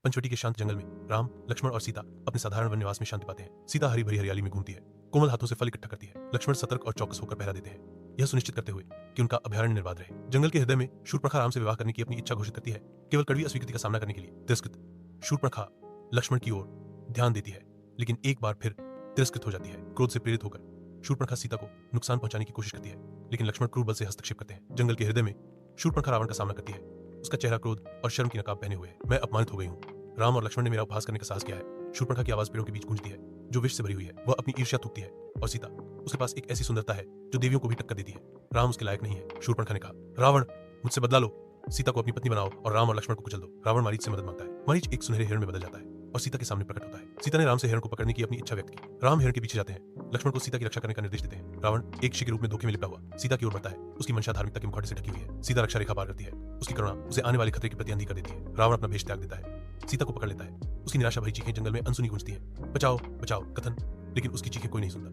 पंचवटी के शांत जंगल में राम, लक्ष्मण और सीता अपने साधारण वन निवास में शांति पाते हैं। सीता हरी भरी हरियाली में घूमती है, कोमल हाथों से फल इकट्ठा करती है। लक्ष्मण सतर्क और चौकस होकर पहरा देते हैं, यह सुनिश्चित करते हुए कि उनका अभयारण्य निर्बाध रहे। जंगल के हृदय में शूर्पणखा राम से विवाह करने की अपनी इच्छा घोषित करती है, केवल कड़वी अस्वीकृति का सामना करने के लिए। तिरस्कृत शूर्पणखा लक्ष्मण की ओर ध्यान देती है, लेकिन एक बार फिर तिरस्कृत हो जाती है। क्रोध से प्रेरित होकर शूर्पणखा सीता को नुकसान पहुंचाने की कोशिश करती है, लेकिन लक्ष्मण क्रूर बल से हस्तक्षेप करते हैं। जंगल के हृदय में शूर्पणखा रावण का सामना करती है, उसका चेहरा क्रोध और शर्म की नकाब पहने हुए है। मैं अपमानित हो गई हूँ। राम और लक्ष्मण ने मेरा उपहास करने का साहस किया है। शूर्पणखा की आवाज पेड़ों के बीच गूंजती है, जो विष से भरी हुई है। वह अपनी ईर्ष्या थूकती है, और सीता, उसके पास एक ऐसी सुंदरता है जो देवियों को भी टक्कर देती है। राम उसके लायक नहीं है। शूर्पणखा ने कहा, रावण, मुझसे बदला लो, सीता को अपनी पत्नी बनाओ और राम और लक्ष्मण को कुचल दो। रावण मारीच से मदद मांगता है। मारीच एक सुनहरे हिरण में बदल जाता है और सीता के सामने प्रकट होता है। सीता ने राम से हिरण को पकड़ने की अपनी इच्छा व्यक्त की। राम हिरण के पीछे जाते हैं, लक्ष्मण को सीता की रक्षा करने का निर्देश देते हैं। रावण एक ऋषि के रूप में धोखे में लिपटा हुआ सीता की ओर बढ़ता है। उसकी मंशा धार्मिकता के मुखौटे से ढकी हुई है। सीता रक्षा रेखा पार करती है। उसकी करुणा उसे आने वाले खतरे के प्रति अंधी कर देती है। रावण अपना भेष त्याग देता है, सीता को पकड़ लेता है। उसकी निराशा भरी चीखें जंगल में अनसुनी गूंजती है। बचाओ बचाओ कथन, लेकिन उसकी चीखें कोई नहीं सुनता।